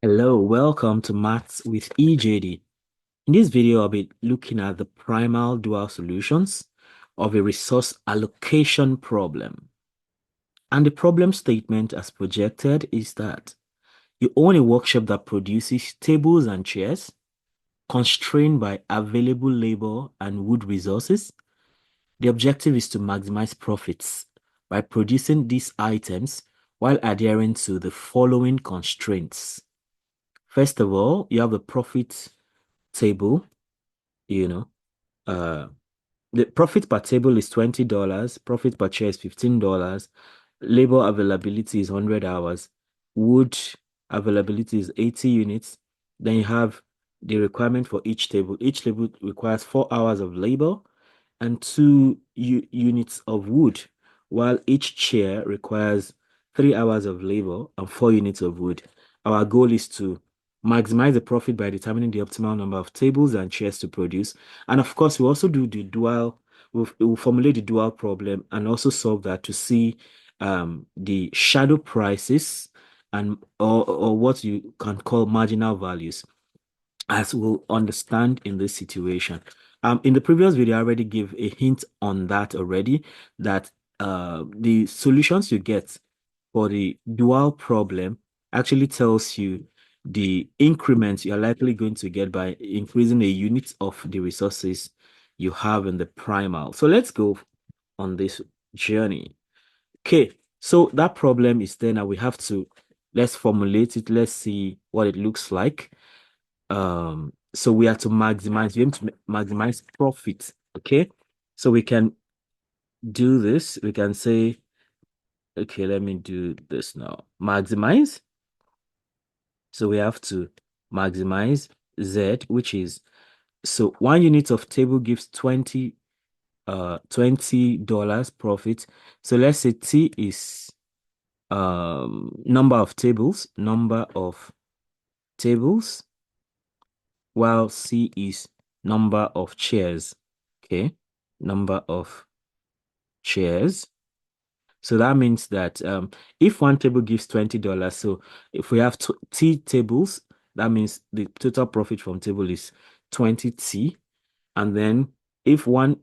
Hello, welcome to Maths with EJD. In this video, I'll be looking at the primal dual solutions of a resource allocation problem. And the problem statement as projected is that you own a workshop that produces tables and chairs constrained by available labor and wood resources. The objective is to maximize profits by producing these items while adhering to the following constraints. First of all, you have the profit table, you know, uh, the profit per table is $20, profit per chair is $15, labor availability is 100 hours, wood availability is 80 units. Then you have the requirement for each table. Each table requires 4 hours of labor and two units of wood, while each chair requires 3 hours of labor and 4 units of wood. Our goal is to maximize the profit by determining the optimal number of tables and chairs to produce. And of course, we also do the dual, we'll formulate the dual problem and also solve that to see the shadow prices and or what you can call marginal values, as we'll understand in this situation. In the previous video, I already gave a hint on that already, that the solutions you get for the dual problem actually tells you the increments you're likely going to get by increasing the units of the resources you have in the primal. So let's go on this journey. Okay, so that problem is there now. We have to, let's formulate it. Let's see what it looks like. So we have to maximize, we aim to maximize profit. Okay, so we can do this. We can say, okay, let me do this now. Maximize. So we have to maximize Z, which is, so 1 unit of table gives $20 profit. So let's say T is number of tables, while C is number of chairs. Okay, number of chairs. So that means that if one table gives $20, so if we have T tables, that means the total profit from table is 20T. And then if one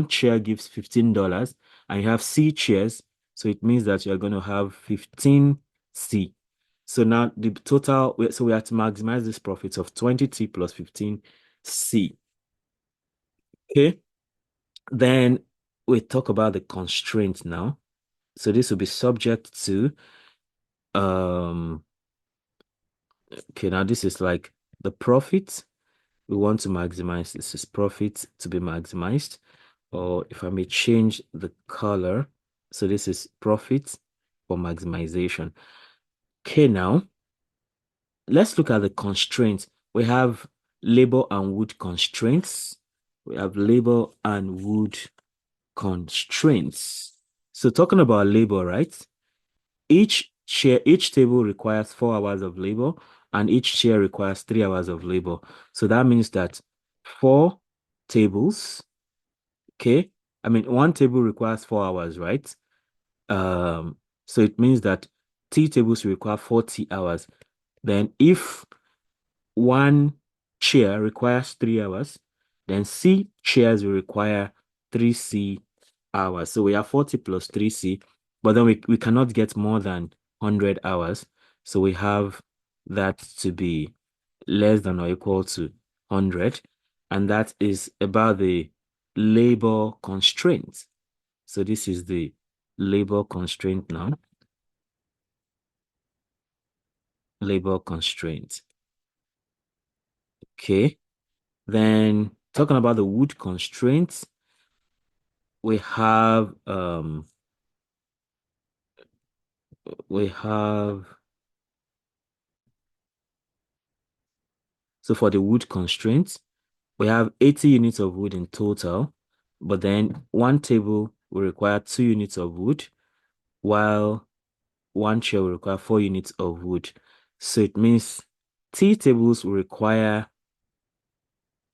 chair gives $15 and you have C chairs, so it means that you're going to have 15C. So now the total, so we have to maximize this profit of 20T plus 15C. Okay. Then we talk about the constraint now. So this will be subject to, um, okay, now this is like the profit we want to maximize. This is profit to be maximized. Or if I may change the color. So this is profit for maximization. Okay, now let's look at the constraints. We have labor and wood constraints. We have labor and wood constraints. So talking about labor, right? Each table requires 4 hours of labor, and each chair requires 3 hours of labor. So that means that 4 tables, okay? I mean, one table requires 4 hours, right? Um, so it means that T tables require 40 hours. Then if one chair requires 3 hours, then C chairs will require 3C hours. So we have 40 plus 3C, but then we cannot get more than 100 hours. So we have that to be less than or equal to 100. And that is about the labor constraint. So this is the labor constraint now. Labor constraint. Okay. Then talking about the wood constraints, we have we have so for the wood constraints, we have 80 units of wood in total, but then one table will require 2 units of wood, while one chair will require 4 units of wood. So it means T tables will require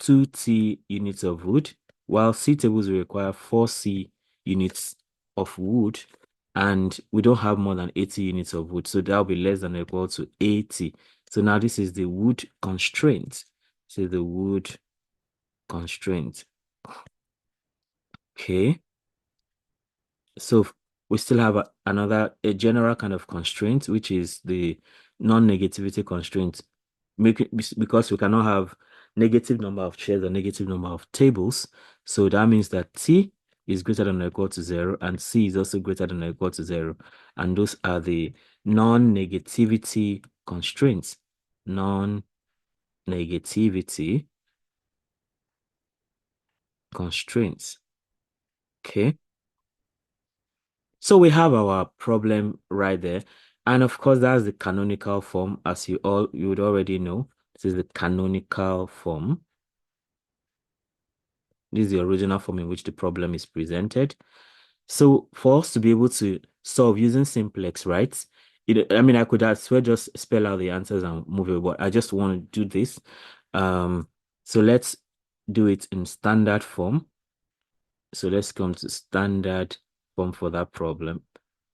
2T units of wood, while C tables will require 4C units of wood. and we don't have more than 80 units of wood, so that will be less than or equal to 80. So now this is the wood constraint. So the wood constraint. Okay. So we still have a general kind of constraint, which is the non-negativity constraint. Because we cannot have negative number of chairs or negative number of tables. So that means that T is greater than or equal to 0 and C is also greater than or equal to 0. And those are the non-negativity constraints. Non-negativity constraints. Okay. So we have our problem right there. And of course, that's the canonical form, as you would already know. This is the canonical form. This is the original form in which the problem is presented. So for us to be able to solve using simplex, right? I mean, I could as well just spell out the answers and move it, but I just want to do this. So let's do it in standard form. So let's come to standard form for that problem.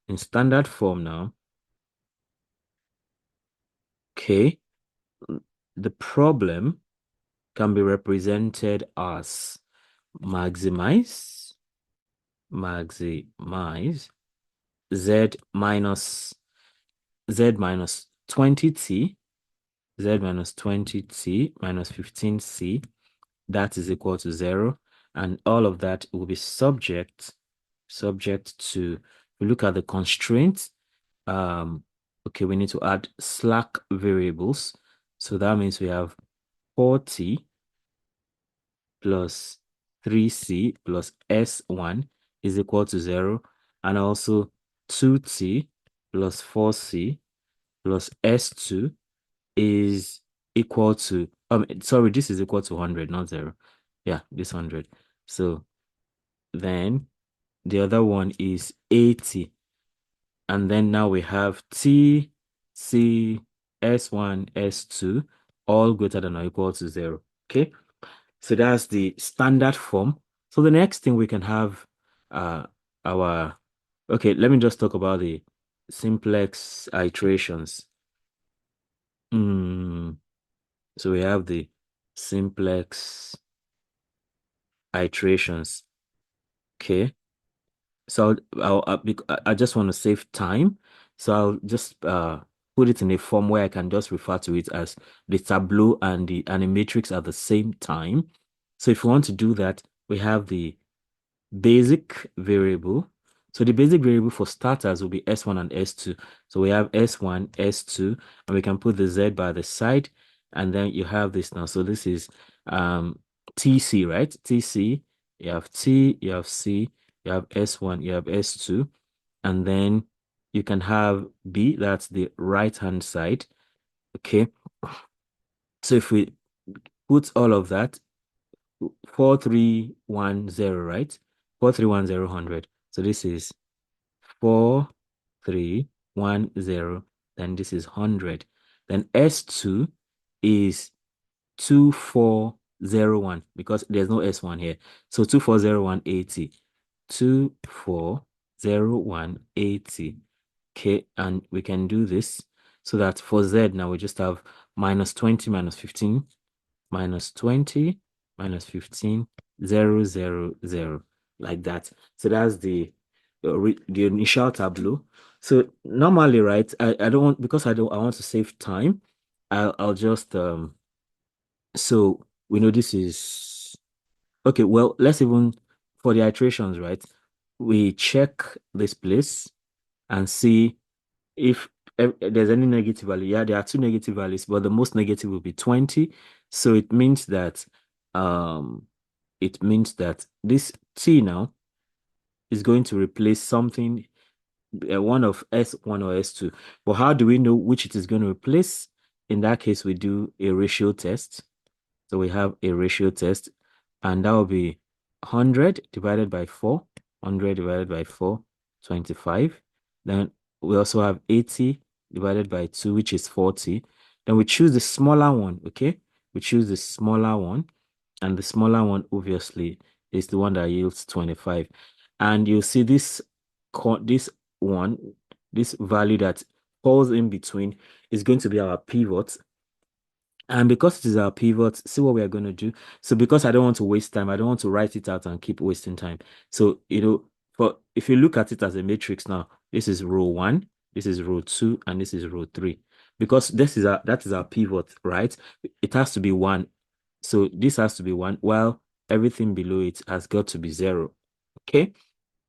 In standard form now, okay, the problem can be represented as maximize z minus 20t, z minus 20t minus 15c, that is equal to 0. And all of that will be subject to, we look at the constraints. Okay, we need to add slack variables. So that means we have 4t plus 3c plus s1 is equal to 0. And also 2t plus 4c plus s2 is equal to, sorry, this is equal to 100, not 0. Yeah, this 100. So then the other one is 80. And then now we have T, C, S1, S2, all greater than or equal to 0. Okay. So that's the standard form. So the next thing we can have our, okay, let me just talk about the simplex iterations. So we have the simplex iterations. Okay. So I just want to save time. So I'll just put it in a form where I can just refer to it as the tableau and the animatrix at the same time. So if you want to do that, we have the basic variable. So the basic variable for starters will be S1 and S2. So we have S1, S2, and we can put the Z by the side. And then you have this now. So this is TC, right? TC, you have T, you have C, you have S1, you have S2. And then you can have B, that's the right-hand side. Okay. So if we put all of that, 4310, right? 4310 100. So this is 4310, then this is 100. Then S2 is 2401 because there's no S1 here. So 240180. 240180. Okay, and we can do this so that for Z now we just have minus 20 minus 15 minus 20 minus 15 0 0 0 like that. So that's the initial tableau. So normally, right, I don't want, because I want to save time, I'll just so we know this is okay. Well, let's even for the iterations, right? We check this place and see if there's any negative value. Yeah, there are two negative values, but the most negative will be 20. So it means that this T now is going to replace something, one of S1 or S2. But how do we know which it is going to replace? In that case, we do a ratio test. So we have a ratio test, and that will be 100 divided by 4, 100 divided by 4, 25. Then we also have 80 divided by 2, which is 40. Then we choose the smaller one, okay? We choose the smaller one, and the smaller one, obviously, is the one that yields 25. And you'll see this one, this value that falls in between is going to be our pivot. And because it is our pivot, see what we are going to do. So because I don't want to waste time, I don't want to write it out and keep wasting time. So, for if you look at it as a matrix now, this is row one, this is row two, and this is row three. Because that is our pivot, right? It has to be one. So this has to be one, while everything below it has got to be zero. Okay.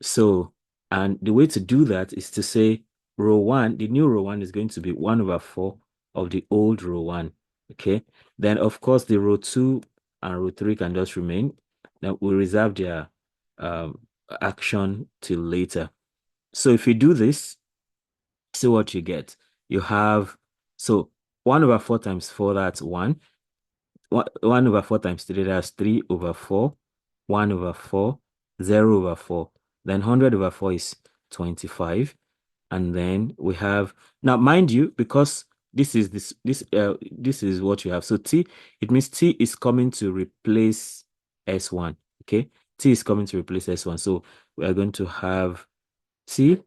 So, and the way to do that is to say row one, the new row one is going to be 1/4 of the old row one. Okay. Then, of course, the row two and row three can just remain. Now, we reserve their um, action till later. So, if you do this, see what you get. You have, so 1/4 times 4, that's 1. 1/4 times 3, that's 3/4. 1/4, 0/4. Then 100/4 is 25. And then we have, now mind you, because this is what you have. So T, it means T is coming to replace S1. Okay. T is coming to replace S1. So we are going to have T.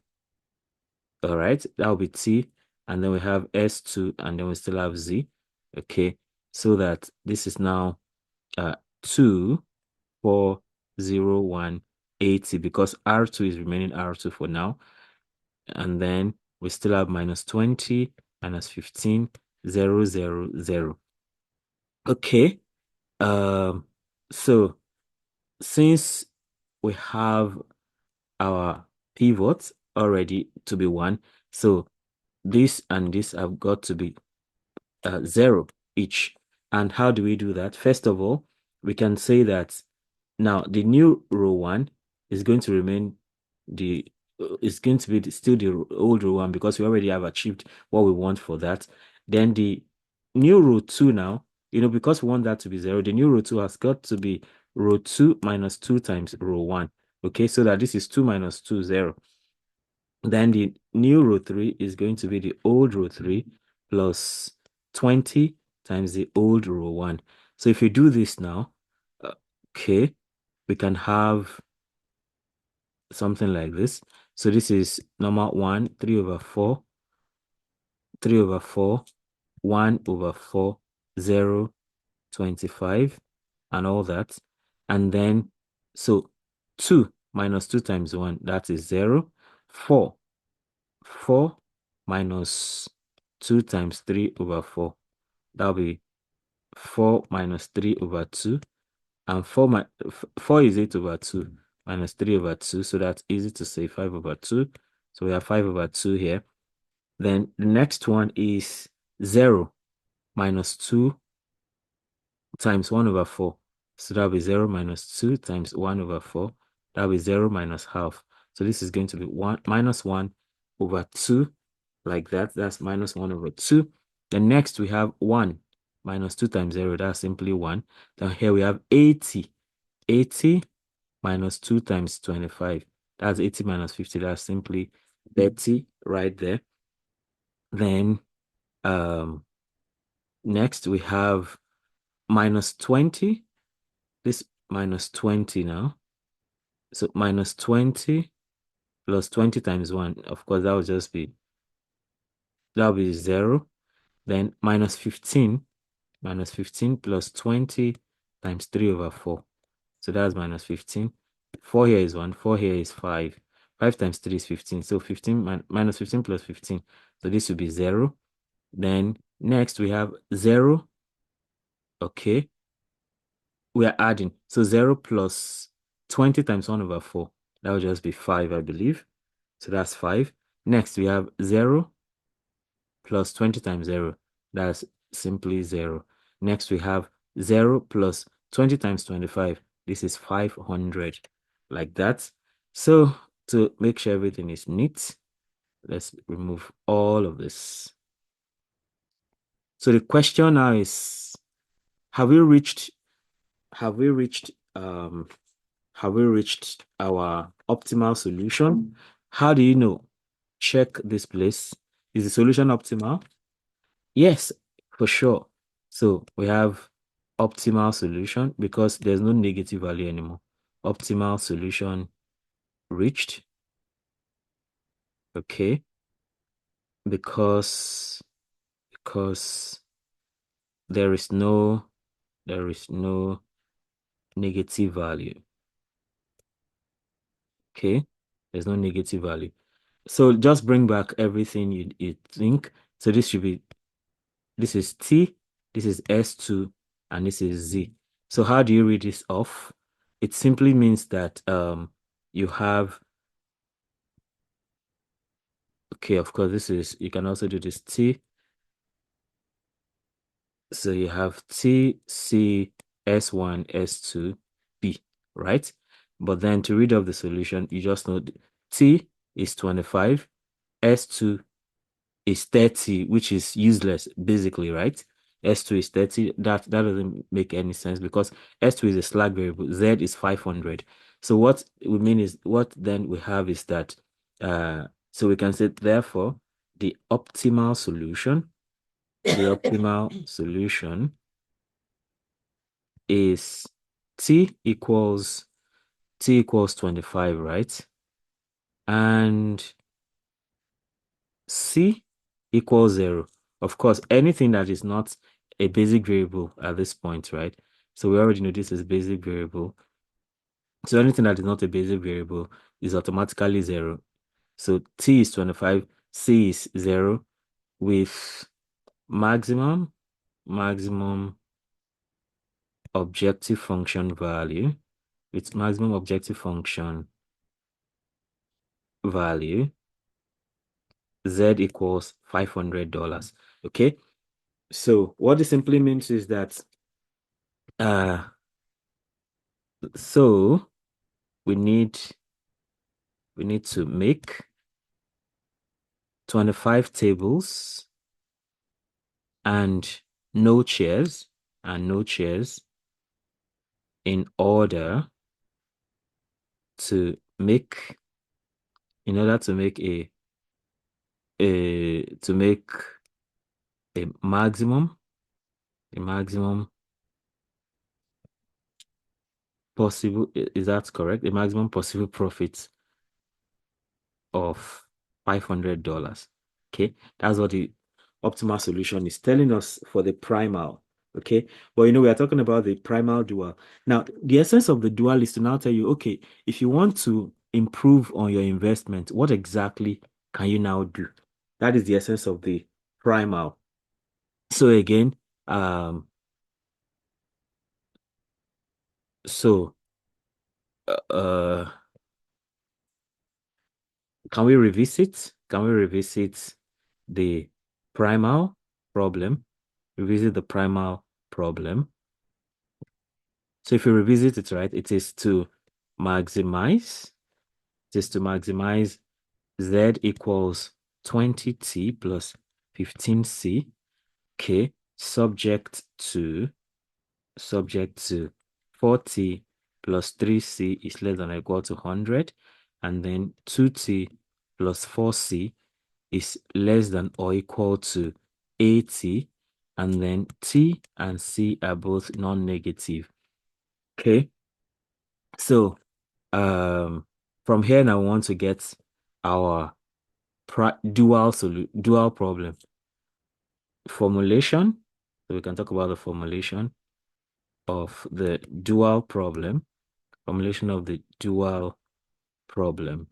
All right. That will be T. And then we have S2, and then we still have Z. Okay. So that this is now 2, 4, 0, 1, 80, because R2 is remaining R2 for now. And then we still have -20, -15, 0, 0, 0. Okay. So since we have our pivots already to be 1, so this and this have got to be 0 each. And how do we do that? First of all, we can say that now the new row 1 is going to remain it's going to be still the old row 1, because we already have achieved what we want for that. Then the new row 2 now, because we want that to be 0, the new row 2 has got to be row 2 minus 2 times row 1. Okay, so that this is 2 minus 2, 0. Then the new row 3 is going to be the old row 3 plus 20 times the old row 1. So if you do this now, okay, we can have something like this. So this is number 1, 3/4, 3/4, 1/4, 0, 25, and all that. And then, so 2 minus 2 times 1, that is 0. 4 minus 2 times 3/4, that'll be 4 minus 3/2. And 4 is 8/2 minus 3/2. So that's easy to say, 5/2. So we have 5/2 here. Then the next one is 0 minus 2 times 1/4. So that'll be 0 minus 2 times 1/4. That'll be 0 minus half. So this is going to be -1/2, like that. That's -1/2. Then next we have 1 minus 2 times 0. That's simply 1. Then here we have 80. 80 minus 2 times 25. That's 80 minus 50. That's simply 30 right there. Then next we have -20. This -20 now. So -20 plus 20 times 1. Of course, that'll be 0. Then -15. -15 plus 20 times 3/4. So that's -15. 4 here is 1. 4 here is 5. 5 times 3 is 15. So 15 minus 15 plus 15. So this will be 0. Then next we have 0. Okay. We are adding. So 0 plus 20 times 1/4. That will just be 5, I believe. So that's 5. Next we have 0 plus 20 times 0. That's simply 0. Next we have 0 plus 20 times 25. This is 500, like that. So to make sure everything is neat, let's remove all of this. So the question now is, have we reached our optimal solution? How do you know? Check this place. Is the solution optimal? Yes, for sure. So we have optimal solution because there's no negative value anymore. Optimal solution reached. okay, because because there is no there is no negative value. Okay, there's no negative value. So just bring back everything you think. So this is T, this is S2, and this is Z. So how do you read this off? It simply means that you have, okay, of course, this is, you can also do this T. So you have T, C, S1, S2, B, right? But then to read off the solution, you just know T is 25, S2 is 30, which is useless, basically, right? S2 is 30. That doesn't make any sense because S2 is a slack variable. Z is 500. So what we mean is, what then we have is that, so we can say, therefore, the optimal solution is T equals 25, right? And C equals 0. Of course, anything that is not a basic variable at this point, right? So we already know this is basic variable. So anything that is not a basic variable is automatically 0. So T is 25, C is 0 with maximum objective function value, with maximum objective function value, Z equals $500. Okay. So what this simply means is that uh so we need to make 25 tables and no chairs in order to make a a maximum possible, is that correct? A maximum possible profit of $500. Okay, that's what the optimal solution is telling us for the primal. Okay, but we are talking about the primal dual. Now, the essence of the dual is to now tell you, okay, if you want to improve on your investment, what exactly can you now do? That is the essence of the primal. So again, so uh can we revisit? Can we revisit the primal problem? Revisit the primal problem. So if you revisit it, right, it is to maximize, Z equals 20T plus 15C, okay, subject to 40 plus 3C is less than or equal to 100, and then 2T plus 4C is less than or equal to 80, and then T and C are both non-negative. Okay, so from here now we want to get our dual problem formulation. So we can talk about the formulation of the dual problem, formulation of the dual problem.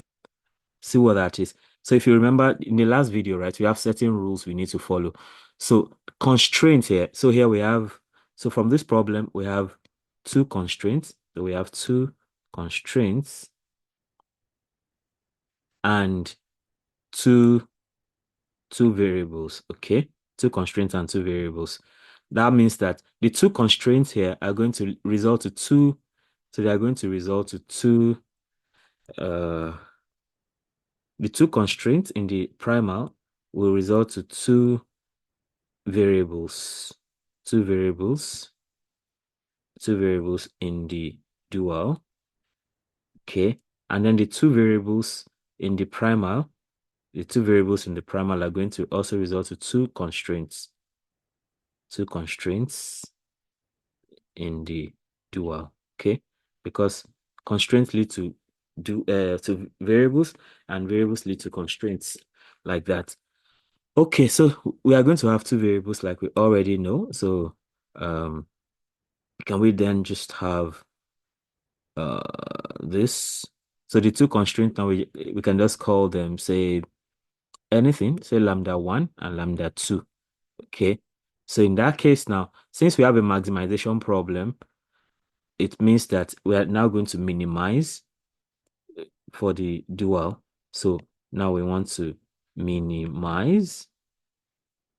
See what that is. So if you remember in the last video, right, we have certain rules we need to follow. So constraints here. So here we have, so from this problem, we have two constraints. So we have two constraints and two variables. Okay, two constraints and two variables. That means that the two constraints here are going to result to two. So they are going to result to two. The two constraints in the primal will result to two variables. Two variables. Two variables in the dual. Okay, and then the two variables in the primal. The two variables in the primal are going to also result to two constraints. Two constraints in the dual, okay? Because constraints lead to to variables, and variables lead to constraints like that. Okay, so we are going to have two variables like we already know. So um, can we then just have uh this? So the two constraints now we can just call them, say anything, say lambda one and lambda two. Okay. So in that case now, since we have a maximization problem, it means that we are now going to minimize for the dual. So now we want to minimize,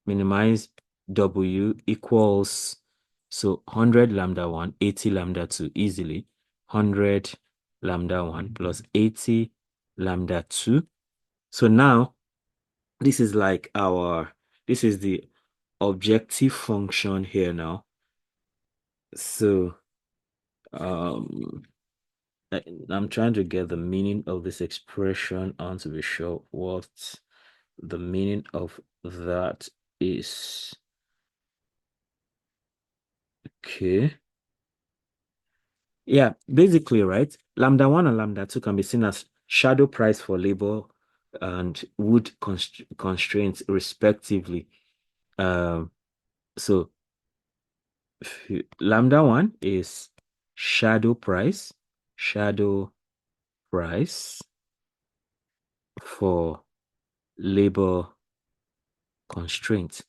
minimize W equals, so 100 lambda 1, 80 lambda 2 easily. 100 lambda 1 plus 80 lambda 2. So now this is like this is the objective function here now. So um I'm trying to get the meaning of this expression. I want to be sure what the meaning of that is. Okay. Yeah, basically, right? Lambda 1 and lambda 2 can be seen as shadow price for labor and wood constraints, respectively. Um, so lambda 1 is shadow price for labor constraint,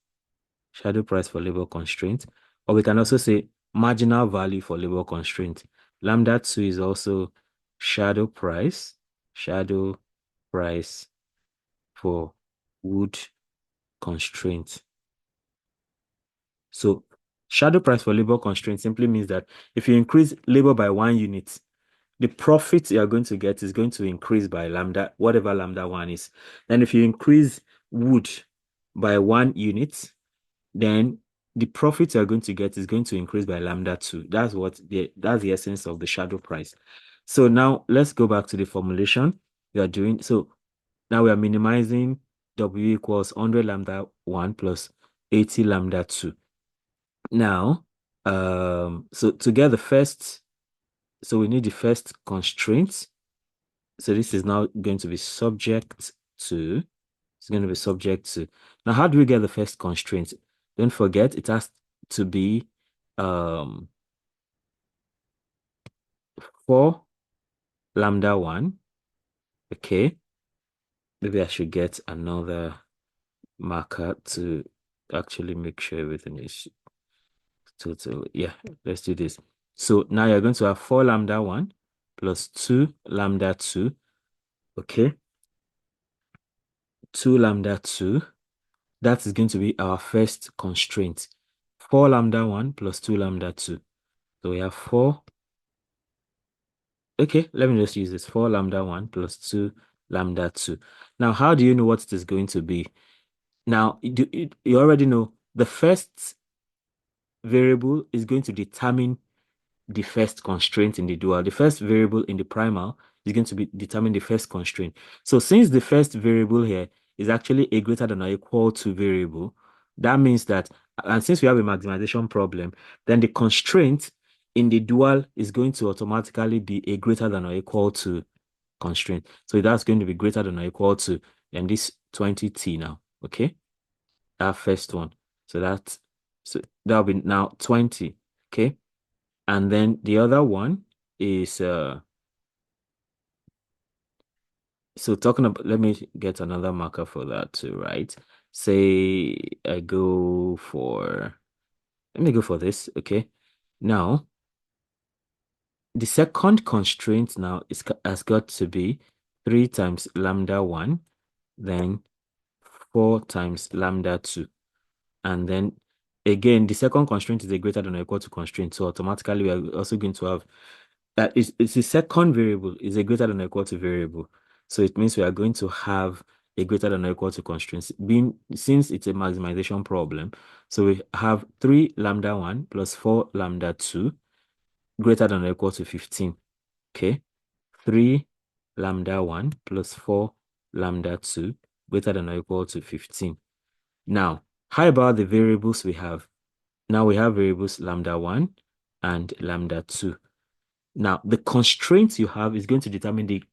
shadow price for labor constraint, or we can also say marginal value for labor constraint. Lambda 2 is also shadow shadow price for wood constraint. So shadow price for labor constraint simply means that if you increase labor by 1 unit, the profit you are going to get is going to increase by lambda, whatever lambda 1 is. Then if you increase wood by 1 unit, then the profit you're going to get is going to increase by lambda 2. That's the essence of the shadow price. So now let's go back to the formulation we are doing. So now we are minimizing W equals 100 lambda 1 plus 80 lambda 2. Now, so to get the first, so we need the first constraint. So this is now going to be subject to, it's going to be subject to. Now, how do we get the first constraint? Don't forget, it has to be um 4 lambda 1. Okay. Maybe I should get another marker to actually make sure everything is total. Yeah, let's do this. So now you're going to have 4 lambda 1 plus 2 lambda 2. Okay. 2 lambda 2. That is going to be our first constraint. 4 lambda 1 plus 2 lambda 2. So we have 4. Okay, let me just use this. 4 lambda 1 plus 2 lambda 2. Now, how do you know what it is going to be? Now, you already know the first variable is going to determine the first constraint in the dual. The first variable in the primal is going to be determine the first constraint. So since the first variable here is actually a greater than or equal to variable, that means that, and since we have a maximization problem, then the constraint in the dual is going to automatically be a greater than or equal to constraint. So that's going to be greater than or equal to, and this 20t now, okay? That first one. So that'll be now 20, okay? And then the other one is so talking about, let me get another marker for that too, right? Say I go for, let me go for this, okay? Now, the second constraint now has got to be 3 times lambda 1, then 4 times lambda 2. And then again, the second constraint is a greater than or equal to constraint. So automatically we are also going to have that it's the second variable is a greater than or equal to variable. So it means we are going to have a greater than or equal to constraints being since it's a maximization problem. So we have 3 lambda 1 plus 4 lambda 2 greater than or equal to 15. Okay. 3 lambda 1 plus 4 lambda 2 greater than or equal to 15. Now, how about the variables we have? Now we have variables lambda 1 and lambda 2. Now, the constraints you have is going to determine the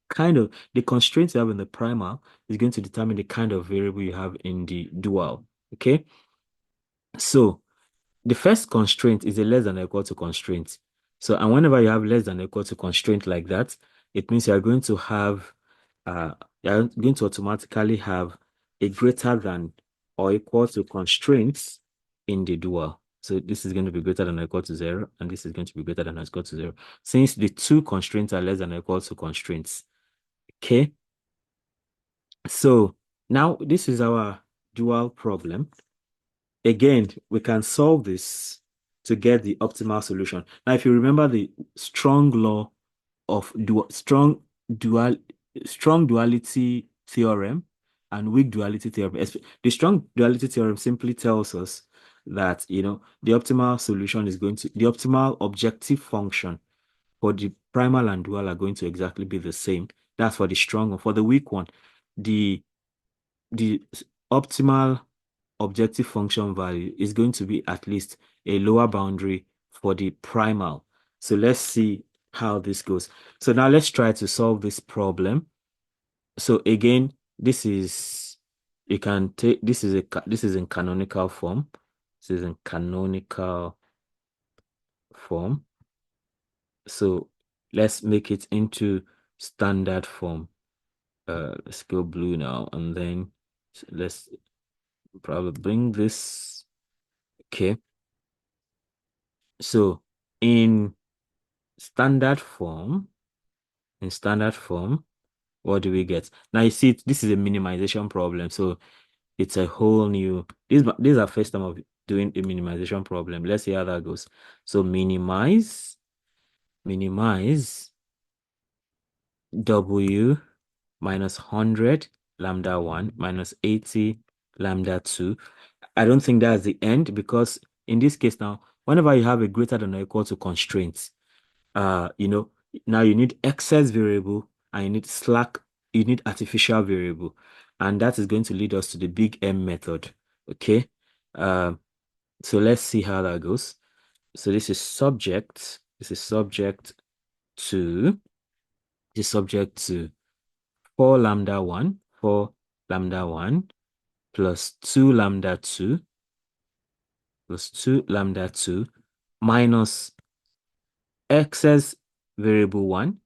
constraints you have in the primal is going to determine the kind of variable you have in the dual. Okay. So the first constraint is a less than or equal to constraint. So, and whenever you have less than or equal to constraint like that, it means you are going to have, you're going to automatically have a greater than or equal to constraints in the dual. So this is going to be greater than or equal to 0, and this is going to be greater than or equal to 0, since the two constraints are less than or equal to constraints. Okay. So now this is our dual problem. Again, we can solve this to get the optimal solution. Now, if you remember the strong law of dual strong duality theorem and weak duality theorem, the strong duality theorem simply tells us that the optimal solution is going to the optimal objective function for the primal and dual are going to exactly be the same. That's for the strong one. For the weak one, the the optimal objective function value is going to be at least a lower boundary for the primal. So let's see how this goes. So now let's try to solve this problem. So again, this is you can take this is in canonical form. This is in canonical form. So let's make it into standard form. Let's go blue now, and then let's probably bring this. Okay. So in standard form, what do we get? Now you see, this is a minimization problem. So it's a whole new, these are first time of doing a minimization problem. Let's see how that goes. So minimize W minus 100 lambda 1 minus 80 lambda 2. I don't think that's the end, because in this case now, whenever you have a greater than or equal to constraints, uh, you know, now you need excess variable and you need artificial variable. And that is going to lead us to the big M method. Okay. Uh, so let's see how that goes. So this is to, subject to 4 lambda 1, 4 lambda 1 plus 2 lambda 2 plus 2 lambda 2 minus excess variable 1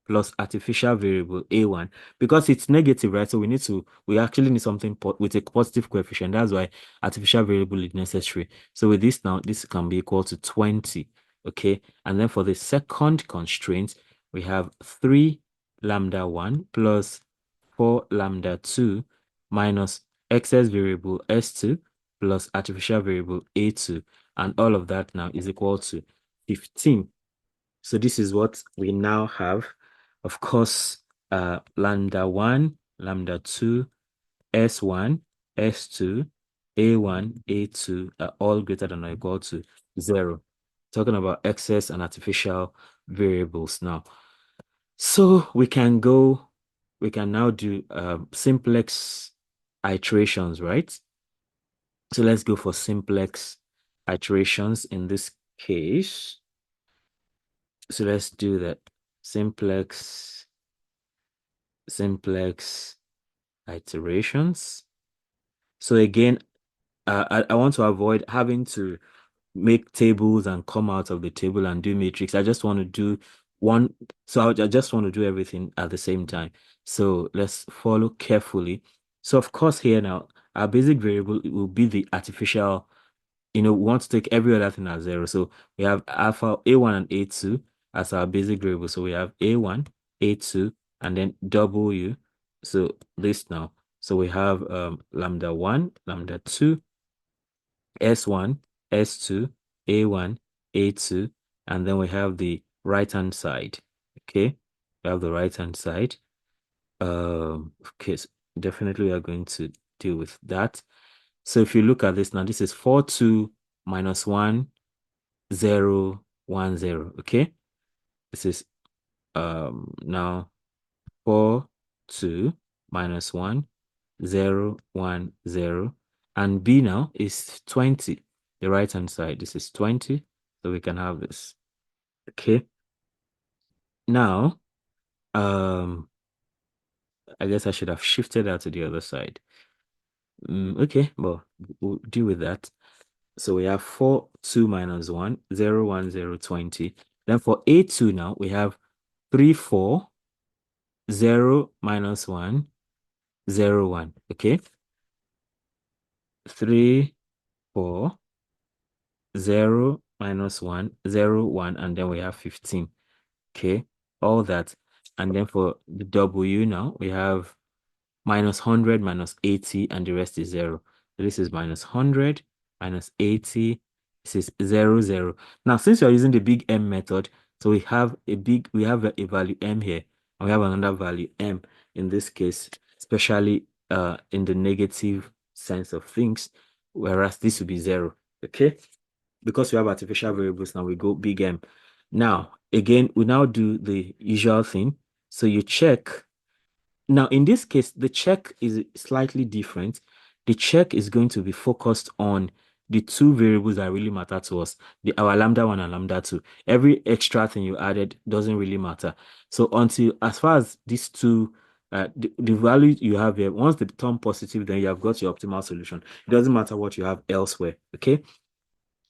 plus artificial variable a1, because it's negative, right? So we actually need something with a positive coefficient. That's why artificial variable is necessary. So with this now, this can be equal to 20. Okay. And then for the second constraint, we have 3 lambda 1 plus 4 lambda 2 minus excess variable s2 plus artificial variable a2. And all of that now is equal to 15. So this is what we now have. Of course, lambda 1, lambda 2, S1, S2, A1, A2 are all greater than or equal to 0. Talking about excess and artificial variables now. So we can now do simplex iterations, right? So let's go for simplex iterations in this case. So let's do that. Simplex iterations. So again, I want to avoid having to make tables and come out of the table and do matrix. I just want to do one. So I just want to do everything at the same time. So let's follow carefully. So of course here now, our basic variable will be the artificial. We want to take every other thing as 0. So we have alpha A1 and A2 as our basic variable. So we have A1, A2, and then W. So this now. So we have lambda 1, lambda 2, S1, S2, A1, A2, and then we have the right-hand side. Okay, we have the right-hand side. Okay, so definitely we are going to deal with that. So if you look at this now, this is 4, 2, minus 1, 0, 1, 0. Okay, this is now 4, 2, minus 1, 0, 1, 0. And B now is 20. The right hand side, this is 20. So we can have this. Okay. Now, um, I guess I should have shifted that to the other side. Okay, well, we'll deal with that. So we have 4, 2 minus 1, 0, 1, 0, 20. Then for A2 now, we have 3, 4, 0, minus 1, 0, 1. Okay? 3, 4, 0, minus 1, 0, 1, and then we have 15. Okay? All that. And then for the W now, we have minus 100, minus 80, and the rest is 0. So this is minus 100, minus 80. This is 0, 0. Now, since you're using the big M method, so we have a value M here, and we have another value M in this case, especially in the negative sense of things, whereas this would be 0. Okay? Because we have artificial variables now, we go big M. Now, again, we now do the usual thing. So you check. Now, in this case, the check is slightly different. The check is going to be focused on the two variables that really matter to us, our lambda 1 and lambda 2. Every extra thing you added doesn't really matter. So as far as these two, the value you have here, once they turn positive, then you have got your optimal solution. It doesn't matter what you have elsewhere, okay?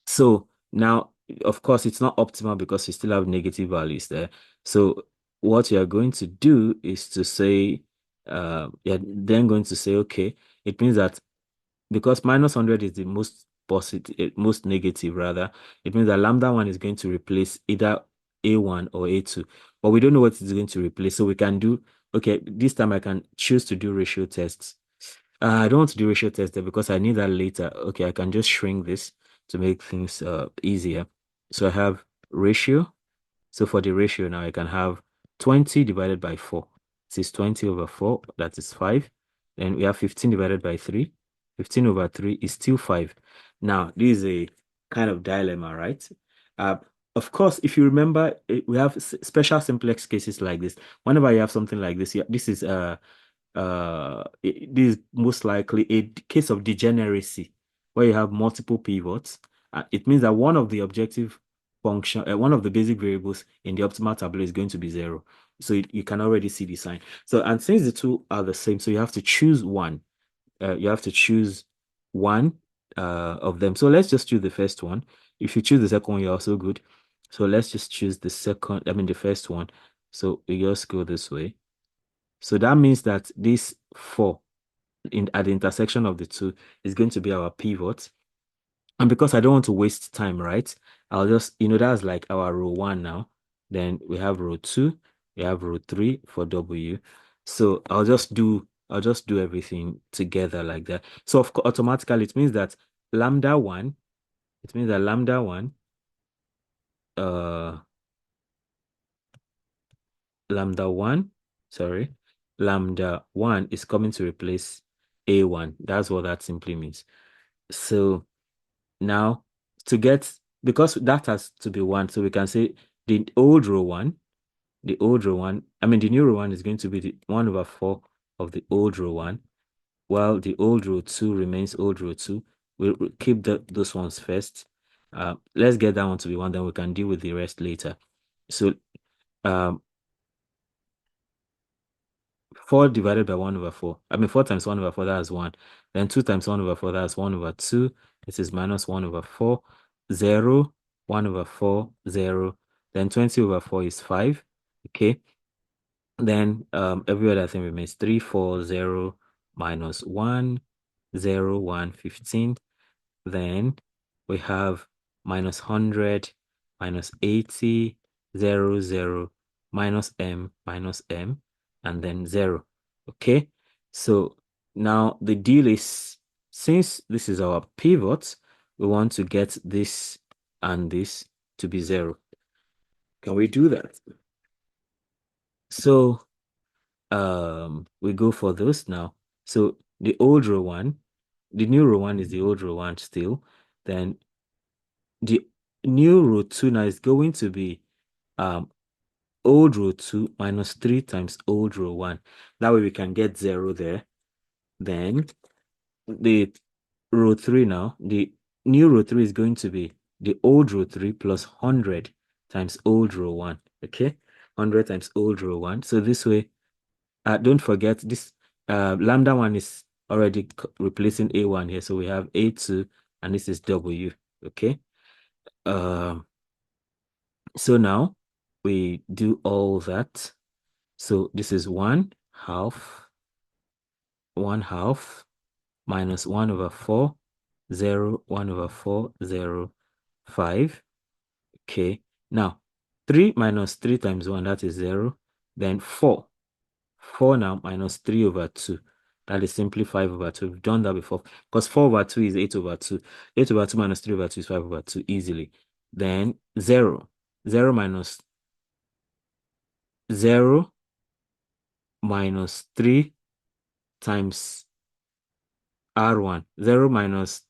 So now, of course, it's not optimal because you still have negative values there. So what you're going to do is to say, you're then going to say, okay, it means that because minus 100 is the most positive, most negative rather, it means that lambda 1 is going to replace either A1 or A2, but we don't know what it's going to replace. So we can do, okay, this time I can choose to do ratio tests. I don't want to do ratio test there because I need that later. Okay, I can just shrink this to make things easier. So I have ratio. So for the ratio now, I can have 20 divided by 4. This is 20 over 4, that is 5. Then we have 15 divided by 3. 15 over 3 is still 5. Now, this is a kind of dilemma, right? Uh, of course, if you remember, we have special simplex cases like this. Whenever you have something like this, yeah, this is this is most likely a case of degeneracy where you have multiple pivots. It means that one of the objective function, one of the basic variables in the optimal tableau is going to be 0. So you can already see the sign. So, and since the two are the same, so you have to choose one. You have to choose one of them. So let's just choose the first one. If you choose the second one, you're also good. So let's just choose the first one. So we just go this way. So that means that this 4 at the intersection of the two is going to be our pivot. And because I don't want to waste time, right? I'll just, that's like our row 1 now. Then we have row 2, we have row 3 for W. So I'll just do everything together like that. So of course, automatically it means that lambda 1, it means that lambda 1, uh lambda 1, sorry, lambda 1 is coming to replace A1. That's what that simply means. So now because that has to be 1, so we can say the old row 1, the new row 1 is going to be the 1 over 4 of the old row 1, while the old row 2 remains old row 2. We'll keep those ones first. Let's get that one to be 1, then we can deal with the rest later. So um 4 divided by 1 over 4. 4 times 1 over 4, that's 1. Then 2 times 1 over 4, that's 1 over 2. This is minus 1 over 4, 0, 1 over 4, 0. Then 20 over 4 is 5. Okay. Then every other thing remains 3, 4, 0, minus 1, 0, 1, 15. Then we have minus 100, minus 80, 0, 0, minus m, and then 0. Okay? So now the deal is, since this is our pivot, we want to get this and this to be 0. Can we do that? So we go for those now. So the old row 1, the new row 1 is the old row 1 still. Then the new row 2 now is going to be old row 2 minus 3 times old row 1. That way we can get 0 there. Then the row 3 now, the new row 3 is going to be the old row 3 plus 100 times old row 1. Okay. 100 times old row 1. So this way, don't forget this lambda 1 is already replacing A1 here. So we have A2 and this is W. Okay. So now we do all that. So this is 1/2 minus 1 over 4, 0, 1 over 4, 0, 5. Okay. Now 3 minus 3 times 1, that is 0. Then 4. 4 now minus 3 over 2. That is simply 5 over 2. We've done that before. Because 4 over 2 is 8 over 2. 8 over 2 minus 3 over 2 is 5 over 2 easily. Then 0. 0 minus 0 minus 3 times R1. 0 minus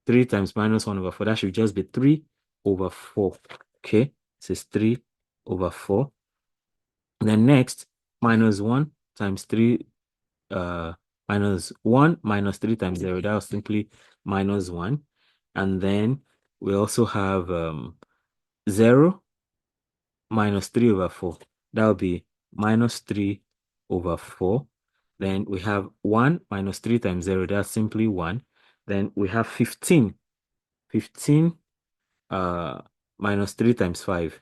3 times minus 1 over 4. That should just be 3 over 4. Okay. This is 3 over 4. And then next, minus 1 times 3, minus 1 minus 3 times 0. That was simply minus 1. And then we also have 0 minus 3 over 4. That will be minus 3 over 4. Then we have 1 minus 3 times 0. That's simply 1. Then we have 15. 15 minus 3 times 5.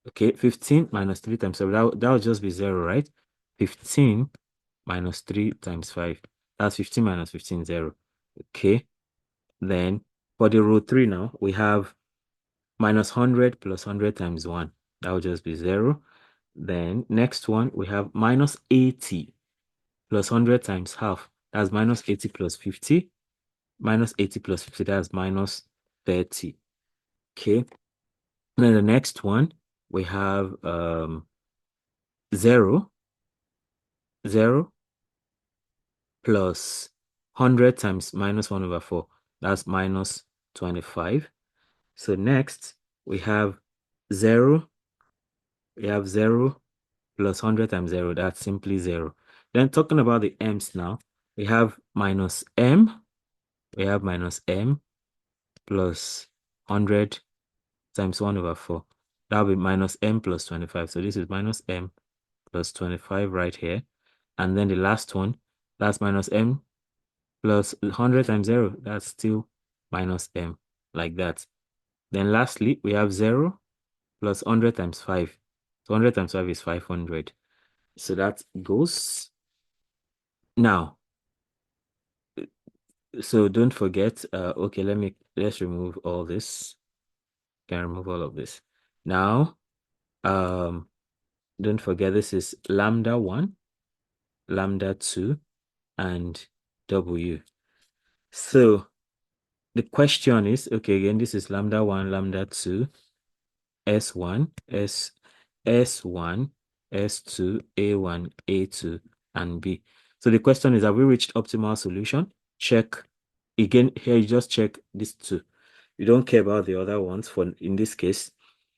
Okay, 15 minus 3 times 7. That will just be 0, right? 15 minus 3 times 5. That's 15 minus 15, 0. Okay. Then for the row 3 now, we have minus 100 plus 100 times 1. That will just be 0. Then next one, we have minus 80 plus 100 times half. That's minus 80 plus 50. Minus 80 plus 50, that's minus 30. Okay. And then the next one, we have 0 plus 100 times minus 1 over 4. That's minus 25. So next, we have 0. We have 0 plus 100 times 0. That's simply 0. Then talking about the m's now, we have minus m. We have minus m plus 100 times 1 over 4. That will be minus m plus 25. So this is minus m plus 25 right here. And then the last one, that's minus m plus 100 times 0. That's still minus m, like that. Then lastly, we have 0 plus 100 times 5. So 100 times 5 is 500. So that goes. Now, so don't forget, okay, let's remove all this. Can remove all of this. Now, don't forget this is lambda 1, lambda 2, and W. So the question is, okay, again, this is lambda 1, lambda 2, S1, S1, S2, A1, A2, and B. So the question is, have we reached optimal solution? Check. Again, here you just check these two. You don't care about the other ones for in this case.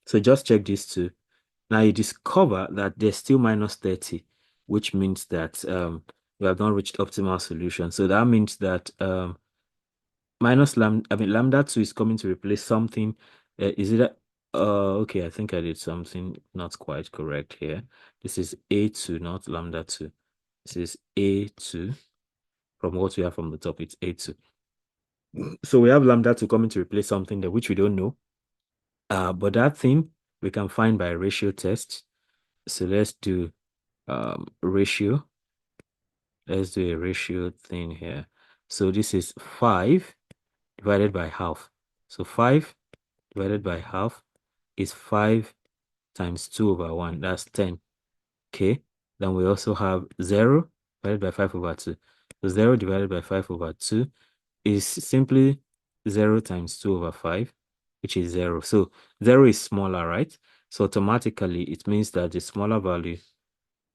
So just check these two. Now you discover that there's still minus 30, which means that we have not reached optimal solution. So that means that lambda 2 is coming to replace something. Is it okay, I think I did something not quite correct here. This is A2, not lambda 2. This is A2. From what we have from the top, it's A2. So we have lambda 2 coming to replace something there, which we don't know. But that thing we can find by a ratio test. So let's do ratio. Let's do a ratio thing here. So this is 5 divided by half. So 5 divided by half is 5 times 2 over 1. That's 10. Okay. Then we also have 0 divided by 5 over 2. So 0 divided by 5 over 2 is simply 0 times 2 over 5, which is 0. So 0 is smaller, right? So automatically it means that the smaller value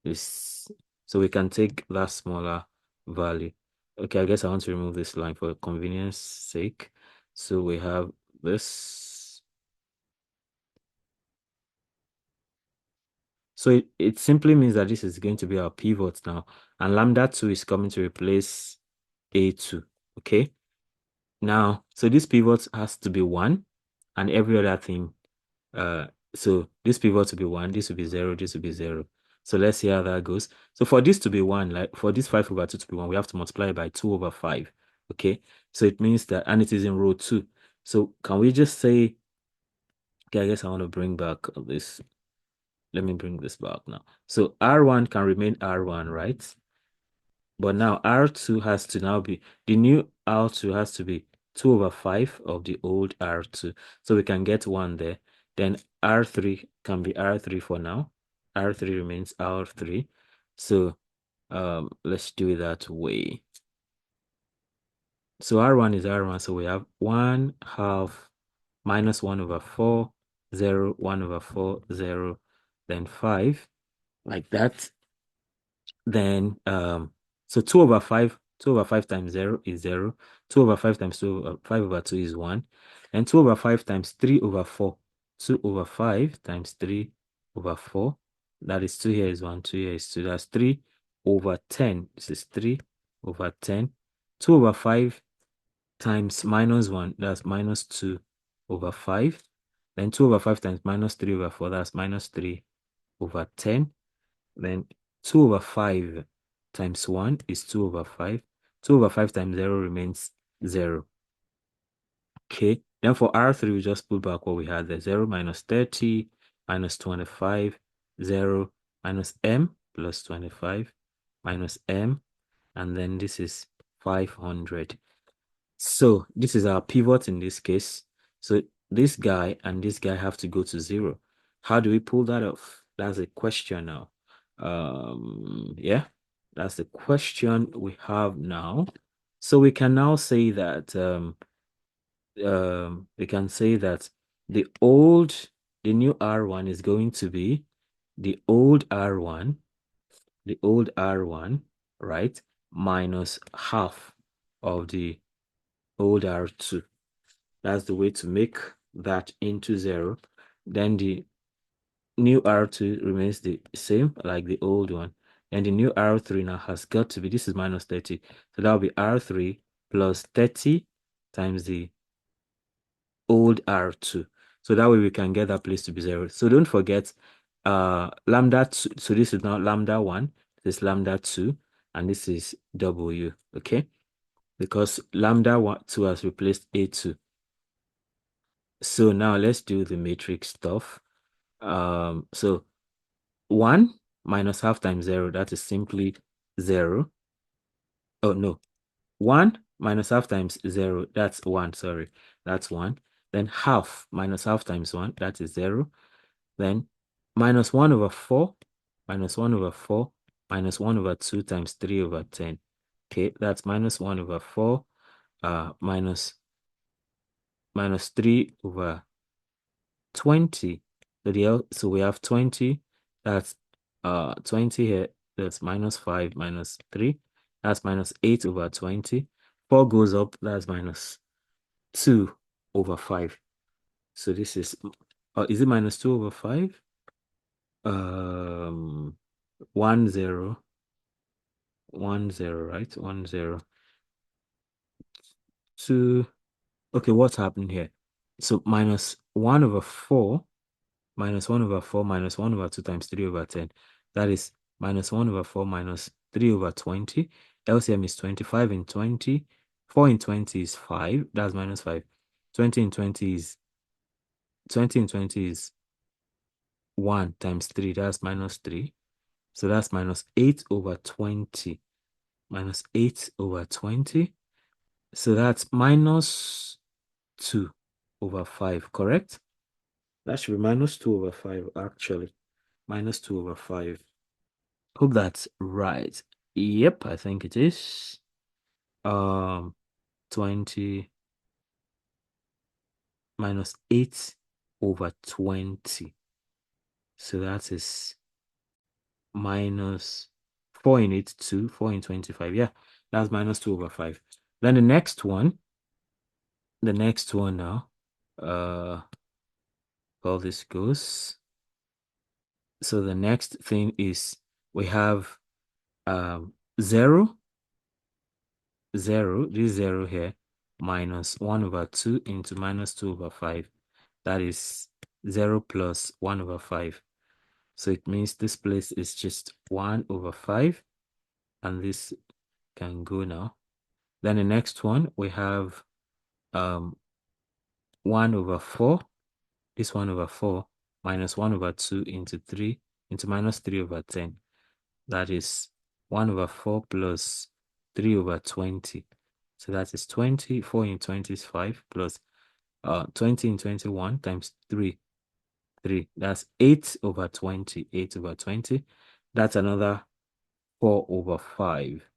is, so we can take that smaller value. Okay, I guess I want to remove this line for convenience sake. So we have this. So it simply means that this is going to be our pivot now. And lambda 2 is coming to replace A2. Okay. Now, so this pivot has to be 1 and every other thing So this pivot to be 1, this will be 0, this will be 0. So let's see how that goes. So for this to be 1, like for this 5 over 2 to be 1, we have to multiply it by 2 over 5. Okay. So it means that, and it is in row 2. So can we just say, okay, I guess I want to bring back this. Let me bring this back now. So R1 can remain R1, right? But now R2 has to now be, the new R2 has to be 2 over 5 of the old R2. So we can get 1 there. Then R3 can be R3 for now. R3 remains R3. So let's do it that way. So R1 is R1. So we have 1 half minus 1 over 4, 0, 1 over 4, 0, then 5, like that. Then so 2 over 5 times 0 is 0. 2 over 5 times 5 over 2 is 1. And 2 over 5 times 3 over 4. 2 over 5 times 3 over 4. That is 2 here is 1, 2 here is 2. That's 3 over 10. This is 3 over 10. 2 over 5 times minus 1. That's minus 2 over 5. Then 2 over 5 times minus 3 over 4. That's minus 3 over 10. Then 2 over 5 times 1 is 2 over 5. 2 over 5 times 0 remains 0. Okay. Then for R3, we just put back what we had there. 0 minus 30 minus 25, 0 minus M plus 25 minus M. And then this is 500. So this is our pivot in this case. So this guy and this guy have to go to 0. How do we pull that off? That's a question now. Yeah, that's the question we have now. So we can now say that we can say that the new R1 is going to be the old R1, right, minus half of the old R2. That's the way to make that into 0. Then the new R2 remains the same like the old one. And the new R3 now has got to be, this is minus 30. So that will be R3 plus 30 times the old R2. So that way we can get that place to be 0. So don't forget lambda 2. So this is now lambda 1, this is lambda 2, and this is W, okay? Because lambda 2 has replaced A2. So now let's do the matrix stuff. So 1 minus half times 0, that is simply 0. Oh, no. 1 minus half times 0, that's 1, sorry. That's 1. Then half minus half times 1, that is 0. Then minus 1 over 4, minus 1 over 4, minus 1 over 2 times 3 over 10. Okay, that's minus 1 over 4, minus 3 over 20. So we have 20. That's 20 here. That's minus 5 minus 3. That's minus 8 over 20. 4 goes up. That's minus 2 over 5. So this is it minus 2 over 5? 1 0. 1 0, right? 1 0. 2. Okay, what's happening here? So minus 1 over 4. Minus 1 over 4 minus 1 over 2 times 3 over 10. That is minus 1 over 4 minus 3 over 20. LCM is 25 in 20. 4 in 20 is 5. That's minus 5. 20 in 20 is 1 times 3. That's minus 3. So that's minus 8 over 20. Minus 8 over 20. So that's minus 2 over 5, correct? That should be minus 2 over 5, actually. Minus 2 over 5. Hope that's right. Yep, I think it is. 20 minus 8 over 20. So that is minus 4 in 8, 2, 4 in 25. Yeah, that's minus 2 over 5. Then the next one now, how this goes. So the next thing is we have 0, this 0 here, minus 1 over 2 into minus 2 over 5. That is 0 plus 1 over 5. So it means this place is just 1 over 5, and this can go now. Then the next one, we have 1 over 4. This 1 over 4 minus 1 over 2 into 3 into minus 3 over 10. That is 1 over 4 plus 3 over 20. So that is 20. 4 in 20 is 5 plus 20 in 21 times 3. 3. That's 8 over 20. 8 over 20. That's another 4 over 5.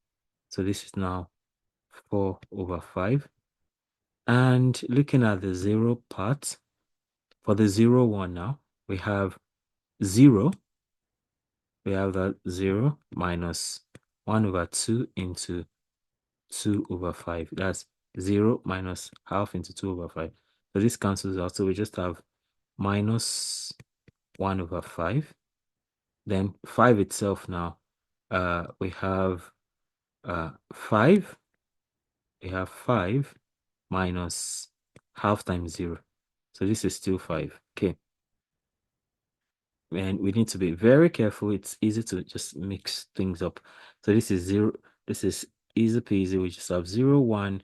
So this is now 4 over 5. And looking at the 0 part, for the 0 one now, we have 0. We have that 0 minus 1 over 2 into 2 over 5. That's 0 minus half into 2 over 5. So this cancels out. So we just have minus 1 over 5. Then 5 itself now, we have 5. We have 5 minus half times 0. So this is still 5. Okay. And we need to be very careful. It's easy to just mix things up. So this is 0. This is easy peasy. We just have 0, 1,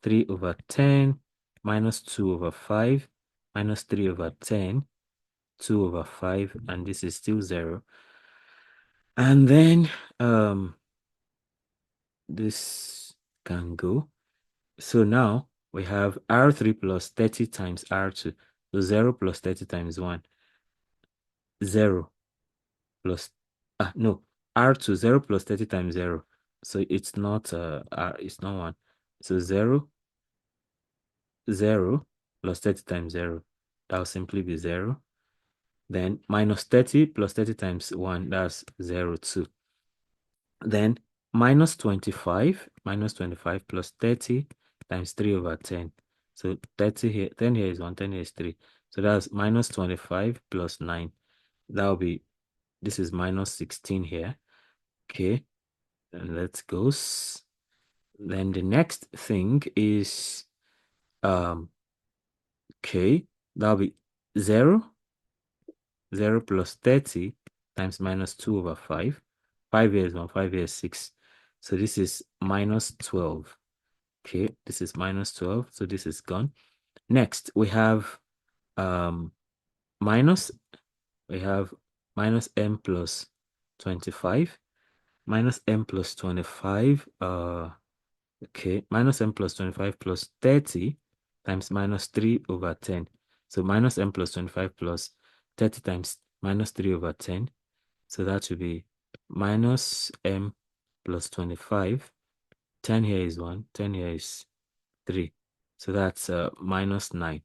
3 over 10, minus 2 over 5, minus 3 over 10, 2 over 5, and this is still 0. And then this can go. So now we have R3 plus 30 times R2. So 0 plus 30 times 1. 0 plus, no, R2, 0 plus 30 times 0. So it's not, it's not 1. So 0, 0 plus 30 times 0. That will simply be 0. Then minus 30 plus 30 times 1, that's 0, 2. Then minus 25 plus 30 times 3 over 10. So 30 here, 10 here is 1, 10 here is 3. So that's minus 25 plus 9. That will be, this is minus 16 here. Okay, and let's go. Then the next thing is, okay, that'll be 0, 0 plus 30 times minus 2 over 5. 5 here is 1, 5 here is 6. So this is minus 12. Okay, this is minus 12. So this is gone. Next, we have minus, we have minus m plus 25. Minus m plus 25. Okay, minus m plus 25 plus 30 times minus 3 over 10. So minus m plus 25 plus 30 times minus 3 over 10. So that should be minus m plus 25. 10 here is 1, 10 here is 3. So that's minus 9.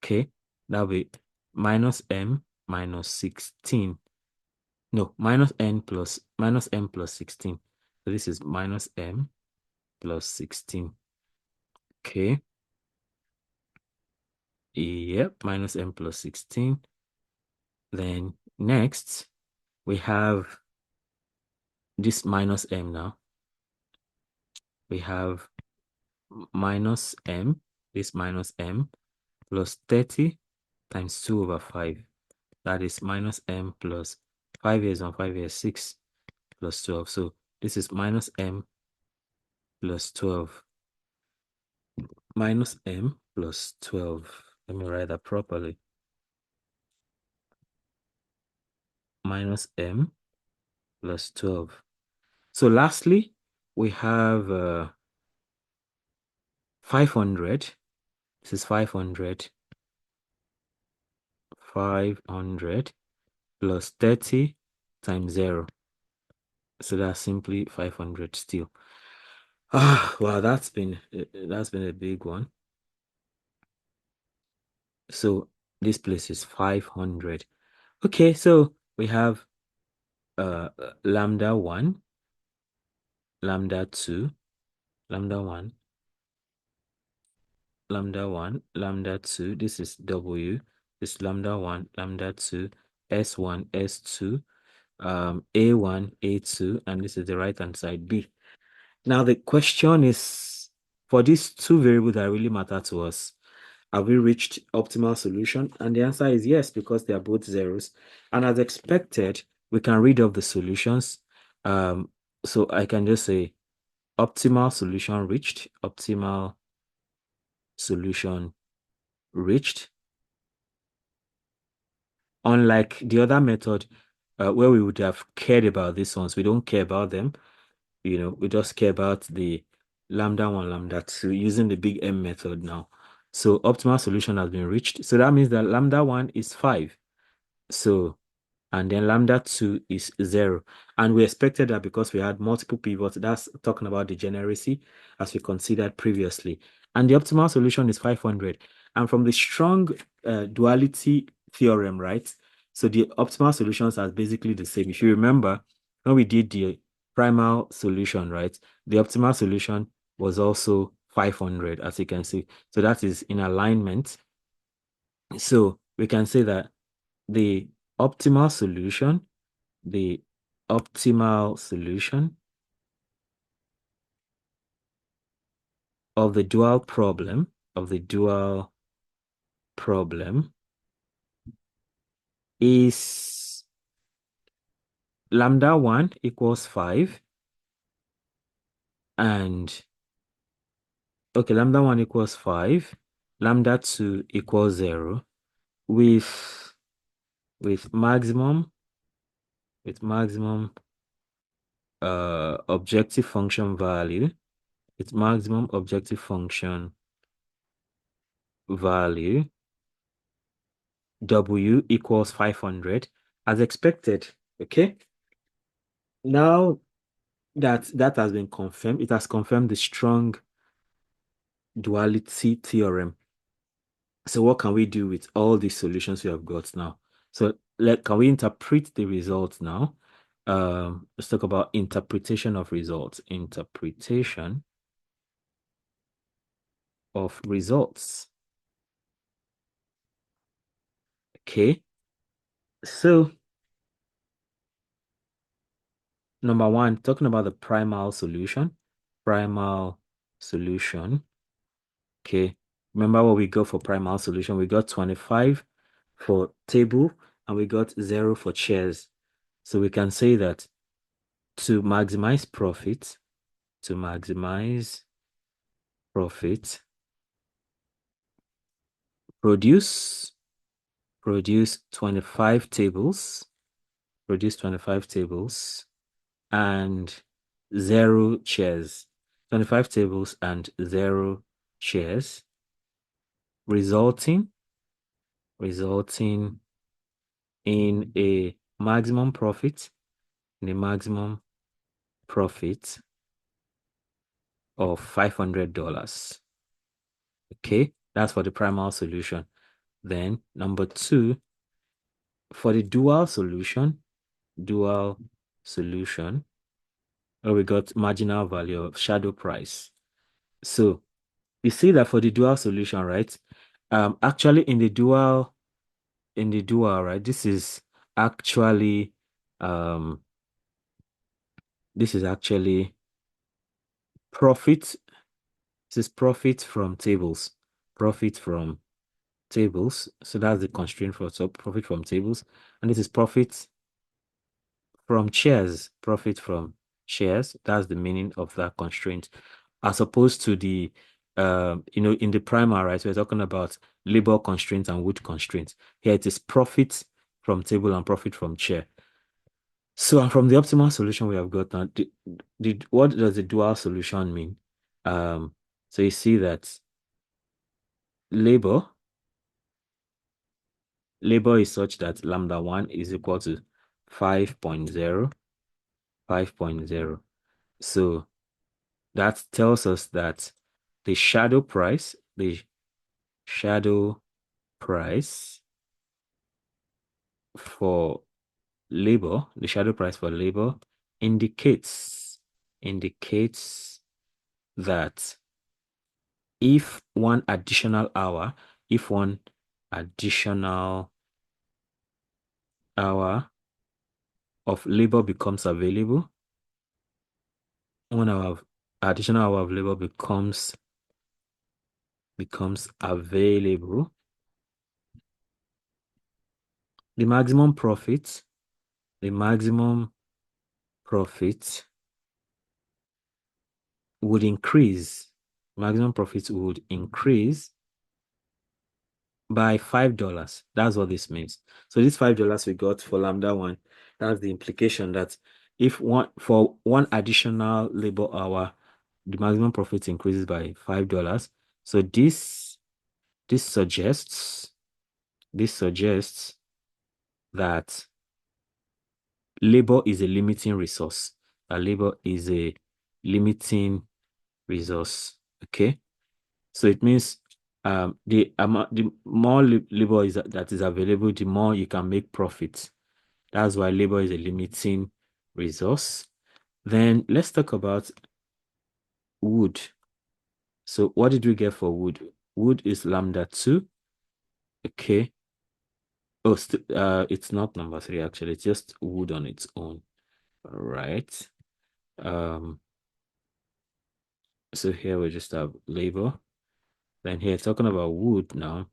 Okay, that'll be minus m minus 16. No, minus m plus 16. So this is minus m plus 16. Okay. Yep, minus m plus 16. Then next, we have this minus m now. We have minus m, this minus m, plus 30 times 2 over 5. That is minus m plus 5 years 1, 5 years 6 plus 12. So this is minus m plus 12. Minus m plus 12. Let me write that properly. Minus m plus 12. So lastly, we have 500. This is 500. 500 plus 30 times 0. So that's simply 500 still. Wow, that's been a big one. So this place is 500. Okay, so we have lambda 1, lambda 2, lambda 1, lambda 1, lambda 2. This is W. This is lambda 1, lambda 2, S1, S2, A1, A2, and this is the right hand side, B. Now the question is, for these two variables that really matter to us, Have we reached optimal solution? And the answer is yes, because they are both zeros. And as expected, we can read off the solutions. So I can just say optimal solution reached, optimal solution reached. Unlike the other method, where we would have cared about these ones, we don't care about them. We just care about the lambda 1, lambda 2 using the big M method now. So optimal solution has been reached. So that means that lambda 1 is 5. So, and then lambda 2 is 0. And we expected that because we had multiple pivots. That's talking about degeneracy as we considered previously. And the optimal solution is 500. And from the strong duality theorem, right? So the optimal solutions are basically the same. If you remember, when we did the primal solution, right? The optimal solution was also 500, as you can see. So that is in alignment. So we can say that the optimal solution, the optimal solution of the dual problem, is lambda 1 equals 5 and okay, lambda 1 equals 5, lambda 2 equals 0 with with maximum objective function value, its maximum objective function value W equals 500 as expected. Okay. Now that that has been confirmed, it has confirmed the strong duality theorem. So what can we do with all these solutions we have got now? So can we interpret the results now? Let's talk about interpretation of results. Interpretation of results. Okay. So number one, talking about the primal solution. Primal solution. Okay. Remember what we got for primal solution? We got 25 for table and we got 0 for chairs. So we can say that to maximize profit, produce 25 tables, and 0 chairs. 25 tables and 0 chairs, resulting in a maximum profit, of $500. Okay, that's for the primal solution. Then number 2, for the dual solution, where we got marginal value of shadow price. So you see that for the dual solution, right? Actually in the dual, right, this is actually profit. This is profit from tables. Profit from tables. So that's the constraint for profit from tables. And this is profit from chairs. Profit from chairs. That's the meaning of that constraint. As opposed to the in the primer, right? We're talking about labor constraints and wood constraints. Here it is profit from table and profit from chair. So from the optimal solution we have got now, what does the dual solution mean? So you see that labor is such that lambda 1 is equal to 5.0, 5.0. So that tells us that the shadow price for labor, indicates that if one additional hour of labor becomes available, 1 hour of additional hour of labor becomes becomes available, the maximum profit would increase. Maximum profit would increase by $5. That's what this means. So this $5 we got for lambda 1, that's the implication that if for one additional labor hour, the maximum profit increases by $5. So this suggests that labor is a limiting resource. Labor is a limiting resource. Okay. So it means the more labor that is available, the more you can make profit. That's why labor is a limiting resource. Then let's talk about wood. So what did we get for wood? Wood is lambda 2. Okay. Oh, it's not number 3 actually. It's just wood on its own. All right. So here we just have labor. Then here talking about wood now.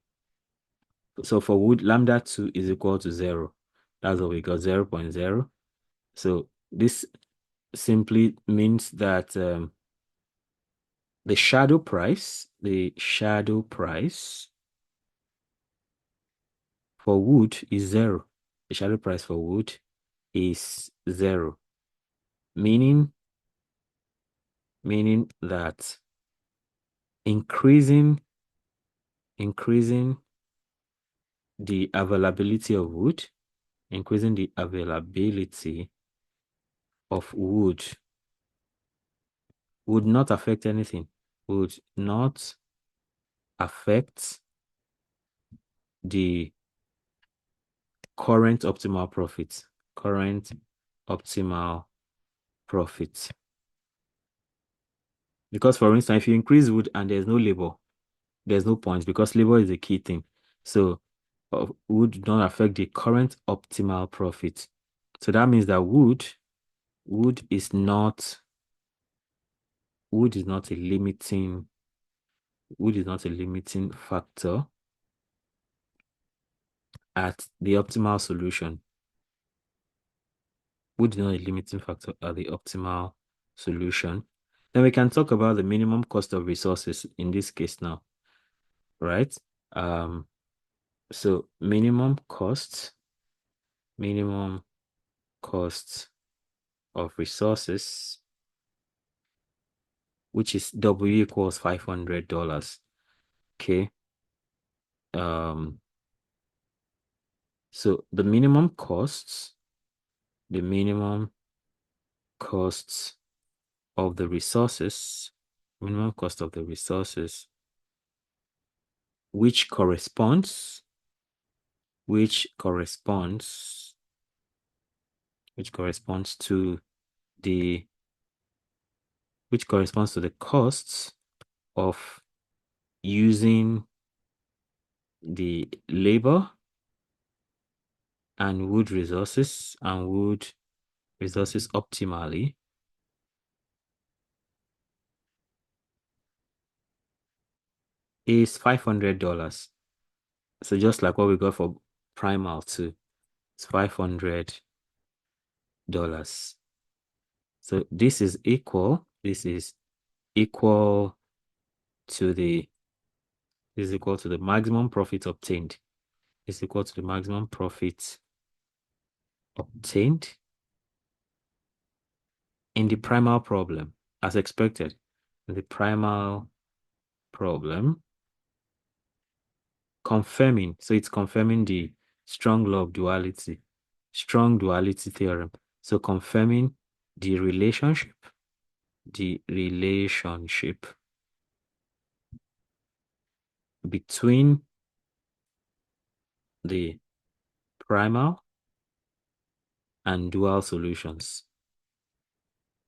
So for wood, lambda 2 is equal to 0. That's what we got, 0.0. So this simply means that the shadow price for wood is 0. The shadow price for wood is 0, meaning that increasing the availability of wood, would not affect anything, would not affect the current optimal profit. Because for instance, if you increase wood and there's no labor, there's no point because labor is a key thing. So wood don't affect the current optimal profit. So that means that wood is not a limiting factor at the optimal solution. Wood is not a limiting factor at the optimal solution. Then we can talk about the minimum cost of resources in this case now, right? So minimum cost of resources, which is W equals $500. Okay. So the minimum costs of the resources, which corresponds to the costs of using the labor and wood resources optimally, is $500. So just like what we got for Primal-Dual, it's $500. So this is equal to the maximum profit obtained. Is equal to the maximum profit obtained in the primal problem, as expected. In the primal problem, so it's confirming the strong duality theorem. So confirming the relationship between the primal and dual solutions.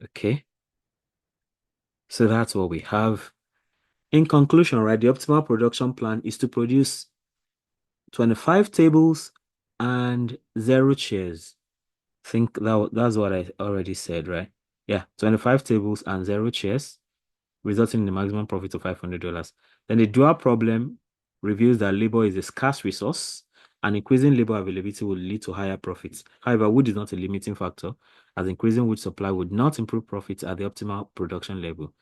Okay. So that's what we have. In conclusion, right, the optimal production plan is to produce 25 tables and 0 chairs. I think that's what I already said, right? Yeah, 25 tables and 0 chairs, resulting in a maximum profit of $500. Then the dual problem reveals that labor is a scarce resource and increasing labor availability will lead to higher profits. However, wood is not a limiting factor, as increasing wood supply would not improve profits at the optimal production level.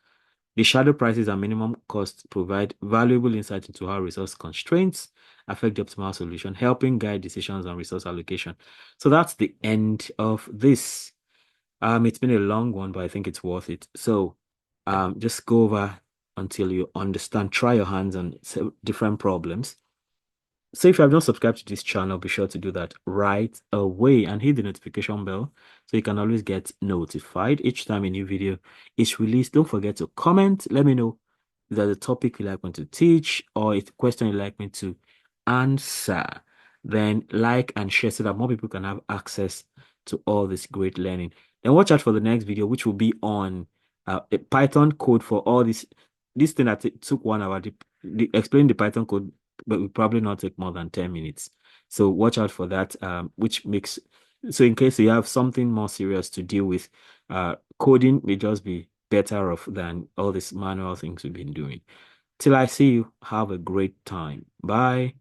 The shadow prices and minimum costs provide valuable insight into how resource constraints affect the optimal solution, helping guide decisions on resource allocation. So that's the end of this. It's been a long one, but I think it's worth it. So, just go over until you understand. Try your hands on different problems. So if you have not subscribed to this channel, be sure to do that right away and hit the notification bell so you can always get notified each time a new video is released. Don't forget to comment. Let me know if there's a topic you like me to teach or a question you like me to answer. Then like and share so that more people can have access to all this great learning. Then watch out for the next video, which will be on a Python code for all this. This thing that took 1 hour, explain the Python code but will probably not take more than 10 minutes. So watch out for that, which makes, so in case you have something more serious to deal with, coding may just be better off than all these manual things we've been doing. Till I see you, have a great time. Bye.